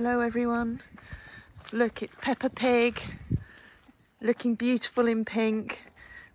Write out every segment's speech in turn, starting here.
Hello everyone. Look, it's Peppa Pig, looking beautiful in pink,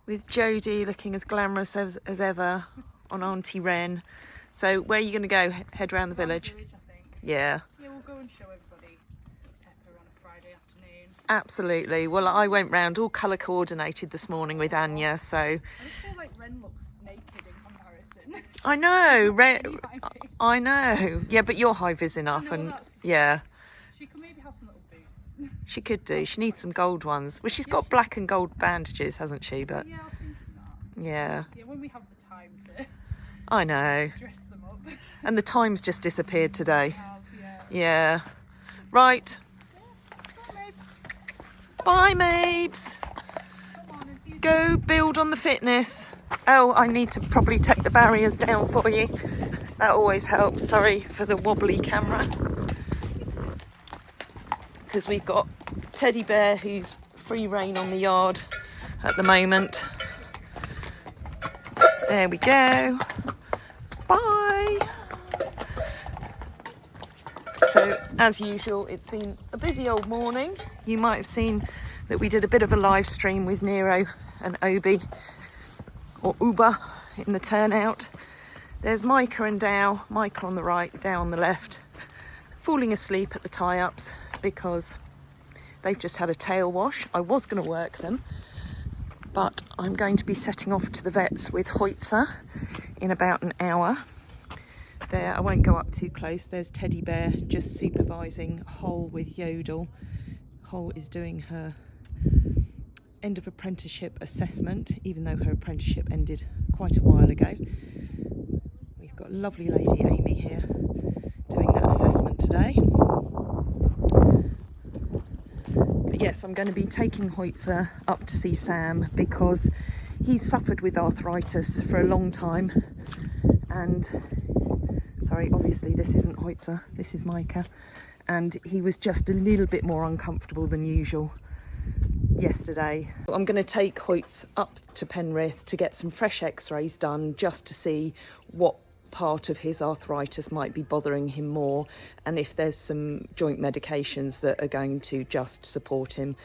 with Jodie looking as glamorous as ever on Auntie Wren. So where are you going to go? Head round the village? I think. Yeah. Yeah, we'll go and show everybody Peppa on a Friday afternoon. Absolutely. Well, I went round all colour coordinated this morning with Anya, so... I just feel like Ren looks naked in comparison. I know, High-vis. I know. Yeah, but you're high-vis enough, I know, and that's- yeah. She could maybe have some little boots. She could do. She needs some gold ones. Well, she's got black and gold bandages, hasn't she? But Yeah, I was thinking that. yeah. Yeah, when we have the time to I know. dress them up. And the time's just disappeared today. Yeah. Yeah. Right. Bye, Mabes. Come on, and you Go build on the fitness. Oh, I need to probably take the barriers down for you. That always helps. Sorry for the wobbly camera. Because we've got Teddy Bear who's free rein on the yard at the moment. There we go. Bye. So as usual, it's been a busy old morning. You might have seen that we did a bit of a live stream with Nero and Obi, or Uber, in the turnout. There's Micah and Dow, Micah on the right, Dow on the left, falling asleep at the tie-ups because they've just had a tail wash. I was going to work them, but I'm going to be setting off to the vets with Hoitze in about an hour. There, I won't go up too close. There's Teddy Bear just supervising Hole with Yodel. Hole is doing her end of apprenticeship assessment, even though her apprenticeship ended quite a while ago. We've got lovely lady Amy here doing that assessment today. But yes, I'm going to be taking Hoitze up to see Sam because he's suffered with arthritis for a long time. And sorry, obviously this isn't Hoitze, this is Micah. And he was just a little bit more uncomfortable than usual yesterday. I'm going to take Hoitze up to Penrith to get some fresh x-rays done just to see what part of his arthritis might be bothering him more and if there's some joint medications that are going to just support him.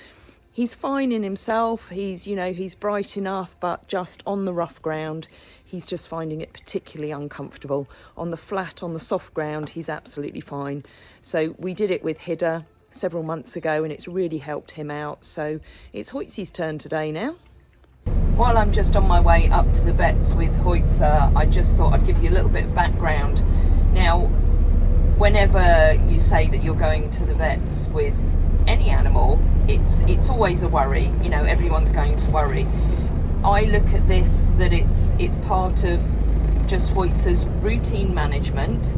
He's fine in himself, he's bright enough, but just on the rough ground he's just finding it particularly uncomfortable. On the flat, on the soft ground, he's absolutely fine. So we did it with Hidda several months ago and it's really helped him out. So it's Hoitze's turn today now. While I'm just on my way up to the vets with Hoitze, I just thought I'd give you a little bit of background. Now, whenever you say that you're going to the vets with any animal, it's always a worry. You know, everyone's going to worry. I look at this that it's part of just Hoitze's routine management.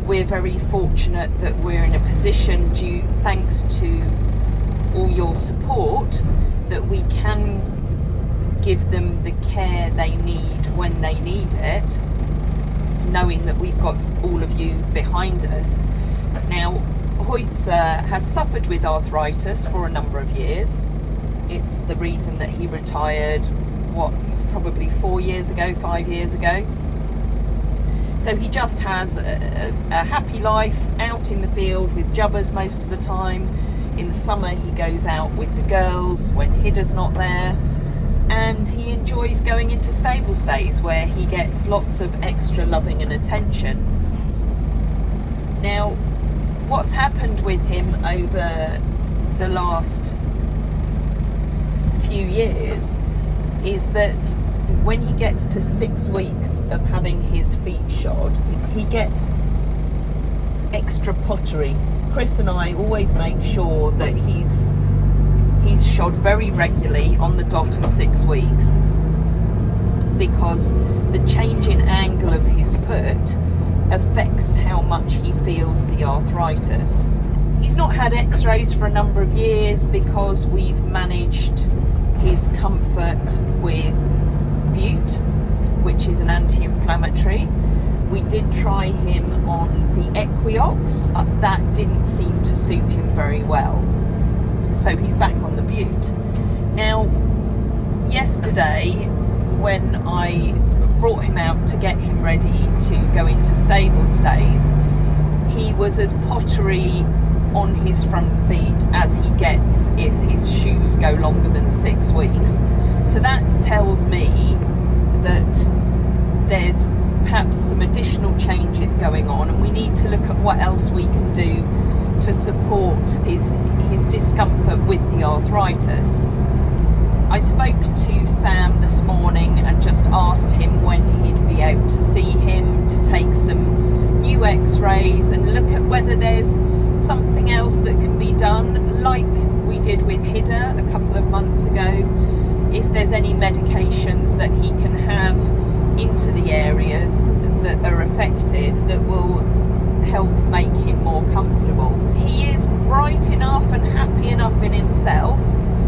We're very fortunate that we're in a position, thanks to all your support, that we can give them the care they need when they need it, knowing that we've got all of you behind us. Now, Hoitze has suffered with arthritis for a number of years. It's the reason that he retired, it's probably 5 years ago. So he just has a happy life out in the field with jubbers most of the time. In the summer he goes out with the girls when Hidda's not there. And he enjoys going into stable stays where he gets lots of extra loving and attention. Now, what's happened with him over the last few years is that when he gets to 6 weeks of having his feet shod, he gets extra pottery. Chris and I always make sure that he's shod very regularly on the dot of 6 weeks, because the change in angle of his foot affects how much he feels the arthritis. He's not had x-rays for a number of years because we've managed his comfort with Bute, which is an anti-inflammatory. We did try him on the Equiox, but that didn't seem to suit him very well. So he's back on the Bute. Now, yesterday when I brought him out to get him ready to go into stable stays, he was as pottery on his front feet as he gets if his shoes go longer than 6 weeks. So that tells me that there's perhaps some additional changes going on, and we need to look at what else we can do to support his discomfort with the arthritis. I spoke to Sam this morning and just asked him when he'd be out to see him, to take some new x-rays and look at whether there's something else that can be done, like we did with Hida a couple of months ago. If there's any medications that he can have into the areas that are affected that will help make him more comfortable. He is bright enough and happy enough in himself,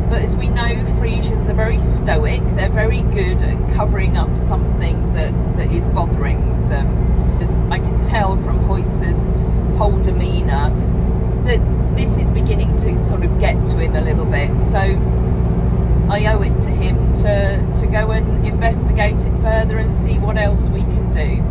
but as we know, Friesians are very stoic. They're very good at covering up something that is bothering them. As I can tell from Hoitze's whole demeanour that this is beginning to sort of get to him a little bit. So I owe it to him to go and investigate it further and see what else we can do.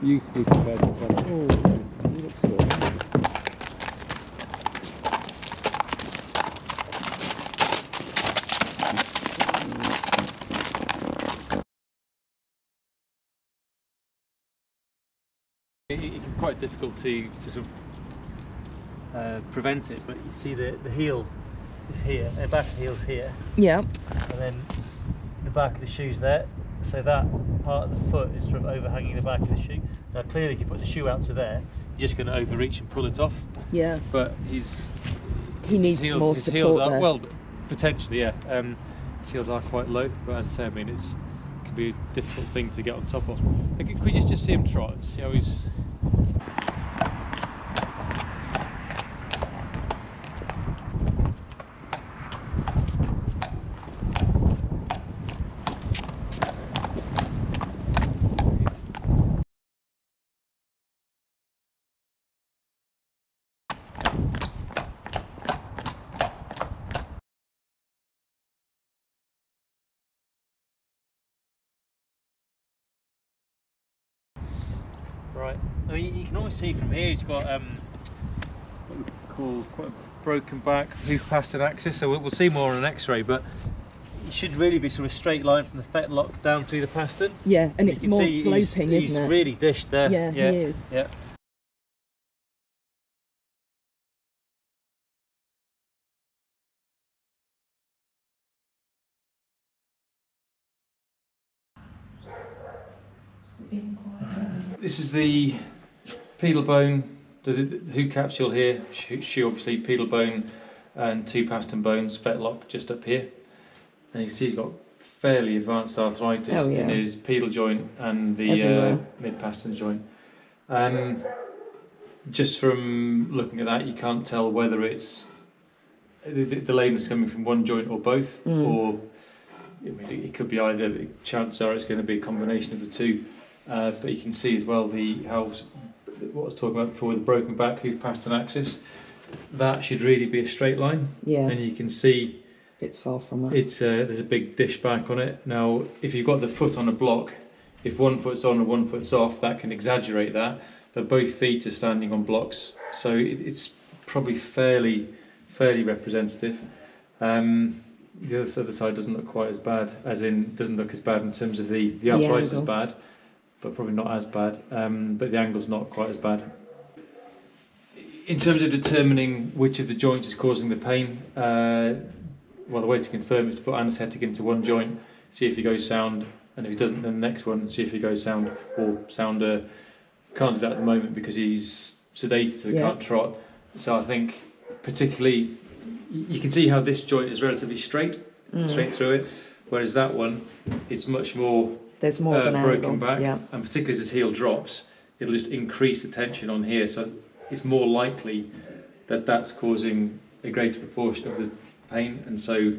Usefully prepared to tell. Oh, you look so. It can be quite difficult to sort of prevent it, but you see the heel is here, the back of the heel's here, Yeah. and then the back of the shoe's there, so that part of the foot is sort of overhanging the back of the shoe. Now clearly if you put the shoe out to there, you're just going to overreach and pull it off. Yeah. But He needs more his support heels are, there. well, potentially, yeah. His heels are quite low, but as I say, I mean, it can be a difficult thing to get on top of. Could we just see him trot, see how he's... Right, I mean, you can always see from here he's got what we call quite a broken back, hoof pastern axis, so we'll see more on an x-ray, but it should really be sort of a straight line from the fetlock down through the pastern. Yeah, and You it's can more see sloping, he's isn't it? really dished there. Yeah, he is. Yeah. This is the pedal bone, the hook capsule here, shoe obviously, pedal bone and 2 pastern bones, fetlock just up here. And you can see he's got fairly advanced arthritis in his pedal joint and the mid pastern joint. Just from looking at that, you can't tell whether it's the lameness coming from one joint or both, or I mean, it could be either. Chances are it's going to be a combination of the two. But you can see as well what I was talking about before, the broken back hoof pastern axis. That should really be a straight line. Yeah. And you can see it's far from it. It's there's a big dish back on it. Now, if you've got the foot on a block, if one foot's on and one foot's off, that can exaggerate that. But both feet are standing on blocks, so it's probably fairly representative. The other side doesn't look quite as bad, as in doesn't look as bad in terms of the arthritis is bad, but probably not as bad. But the angle's not quite as bad. In terms of determining which of the joints is causing the pain, well, the way to confirm is to put anaesthetic into one joint, see if he goes sound, and if he doesn't, then the next one, see if he goes sound or sounder. Can't do that at the moment because he's sedated, so he can't trot. So I think particularly you can see how this joint is relatively straight through it, whereas that one, it's much more There's more of an broken angle. back, Yeah. and particularly as his heel drops, it'll just increase the tension on here. So it's more likely that that's causing a greater proportion of the pain, and so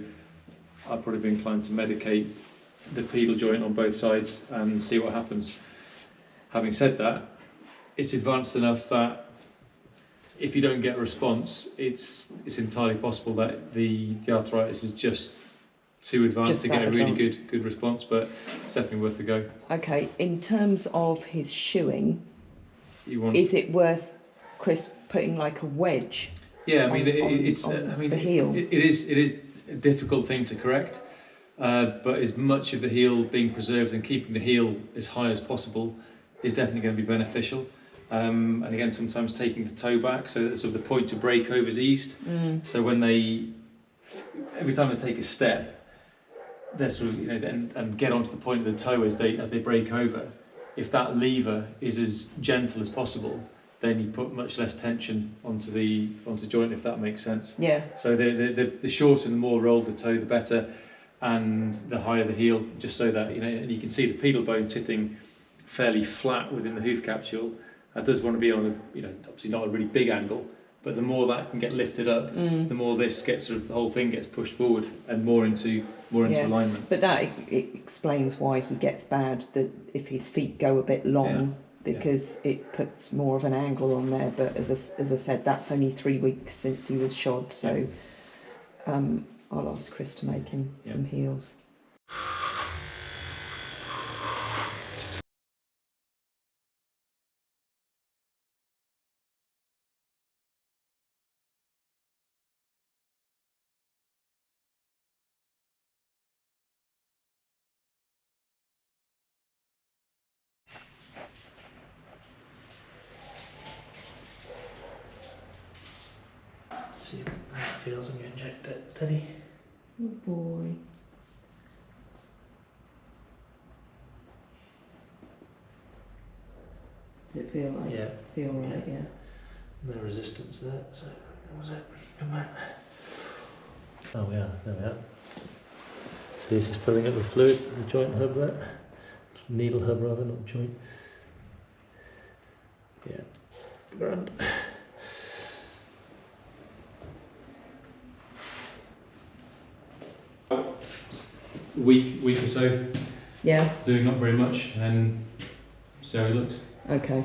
I'd probably be inclined to medicate the pedal joint on both sides and see what happens. Having said that, it's advanced enough that if you don't get a response, it's entirely possible that the arthritis is just too advanced Just to get a that really advanced. good response, but it's definitely worth the go. Okay, in terms of his shoeing, You want, is it worth Chris putting like a wedge? yeah, I mean, on the heel? it is a difficult thing to correct, but as much of the heel being preserved and keeping the heel as high as possible is definitely going to be beneficial. And again, sometimes taking the toe back so that sort of the point to break over is eased. So when every time they take a step, they're sort of, and get onto the point of the toe as they break over. If that lever is as gentle as possible, then you put much less tension onto the joint, if that makes sense. Yeah. So the shorter and the more rolled the toe, the better, and the higher the heel, just so that and you can see the pedal bone sitting fairly flat within the hoof capsule. That does want to be on obviously not a really big angle, but the more that can get lifted up, the more this gets the whole thing gets pushed forward and more into alignment. But that it explains why he gets bad, that if his feet go a bit long, because it puts more of an angle on there. But as I said, that's only 3 weeks since he was shod, so I'll ask Chris to make him some heels. See how it feels when you inject it. Steady. Oh boy. Does it feel like? Yeah. Feel right? Yeah. No resistance there. So that was it. Come on. Oh yeah, there we are. So this is filling up with fluid, the joint hub there. Needle hub rather, not joint. Yeah. Grand. Week or so, Yeah. doing not very much, and then see how it looks. Okay.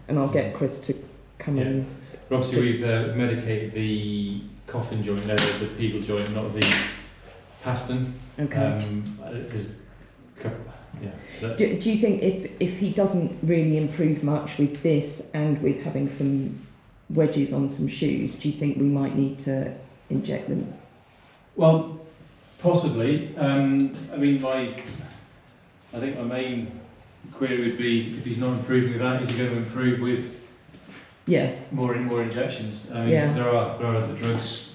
And I'll get Chris to come in. Obviously, we've medicated the coffin joint there, the pedal joint, not the pastern. Okay. Do you think if he doesn't really improve much with this and with having some wedges on some shoes, do you think we might need to inject them? Well, possibly. I think my main query would be, if he's not improving with that, is he going to improve with more injections? There are other drugs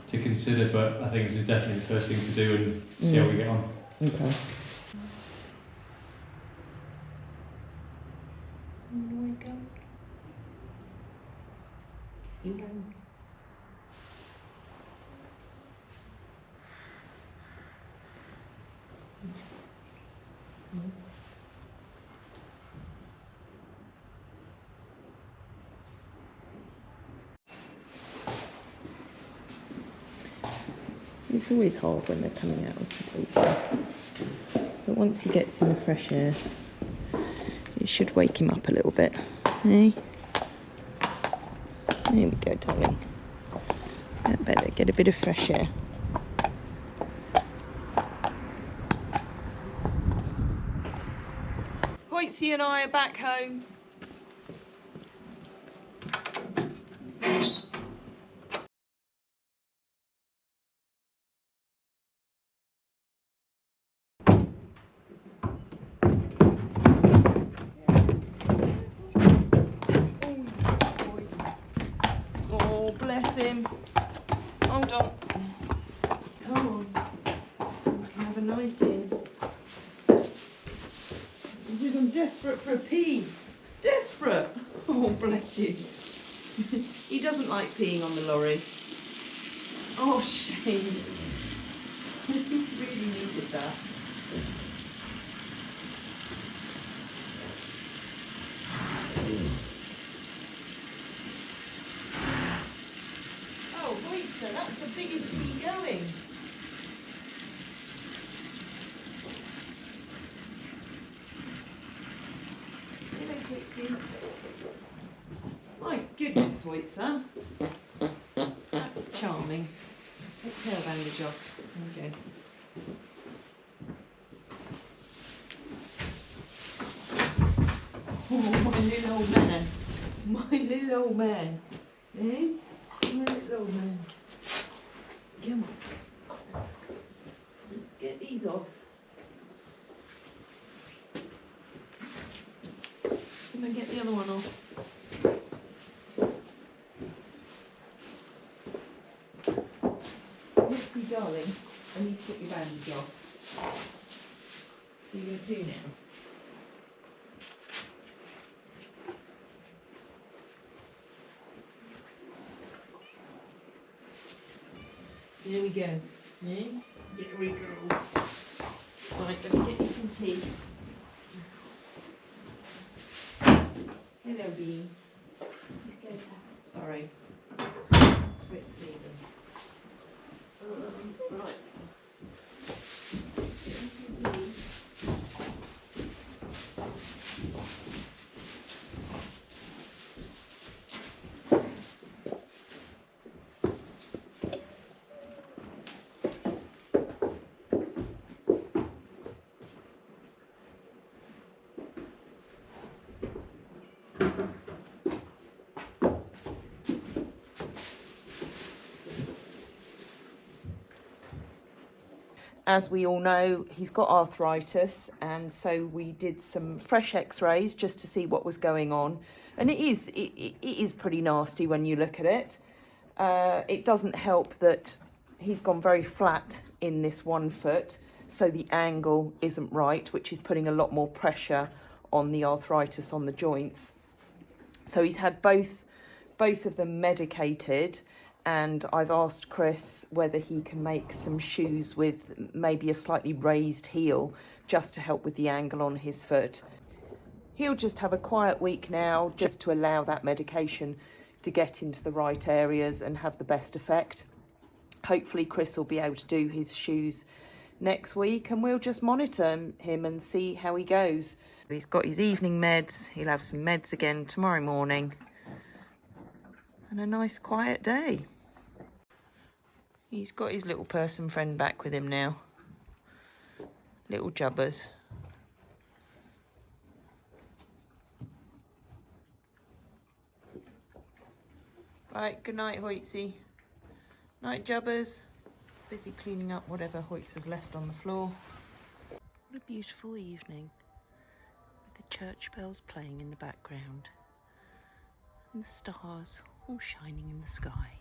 to consider, but I think this is definitely the first thing to do and see how we get on. Okay. It's always hard when they're coming out of sleep, but once he gets in the fresh air, it should wake him up a little bit. Hey, there we go, darling. Better get a bit of fresh air. Hoitze and I are back home. Oh, bless him. Hold on. Come on. We can have a night in. Because I'm desperate for a pee. Desperate. Oh, bless you. He doesn't like peeing on the lorry. Oh, shame. He really needed that. big is he going? My goodness, Hoitze. That's charming. Take tail bandage off. Okay. Oh, my little old man. My little old man. Eh? My little old man. Come on. Let's get these off. Can I get the other one off? Mitzi, darling, I need to put your bandage off. What are you going to do now? There we go. Yeah? Get a wee girl. Right, let me get you some tea. Hello, Bee. Sorry. Twit fever. Right. Get you some tea. As we all know, he's got arthritis, and so we did some fresh x-rays just to see what was going on. And it is pretty nasty when you look at it. It doesn't help that he's gone very flat in this one foot, so the angle isn't right, which is putting a lot more pressure on the arthritis on the joints. So he's had both of them medicated, and I've asked Chris whether he can make some shoes with maybe a slightly raised heel just to help with the angle on his foot. He'll just have a quiet week now just to allow that medication to get into the right areas and have the best effect. Hopefully Chris will be able to do his shoes next week, and we'll just monitor him and see how he goes. He's got his evening meds. He'll have some meds again tomorrow morning. And a nice quiet day. He's got his little person friend back with him now. Little Jubbers. Right, good night, Hoitze. Night, Jubbers. Busy cleaning up whatever Hoitze's left on the floor. What a beautiful evening, with the church bells playing in the background and the stars all shining in the sky.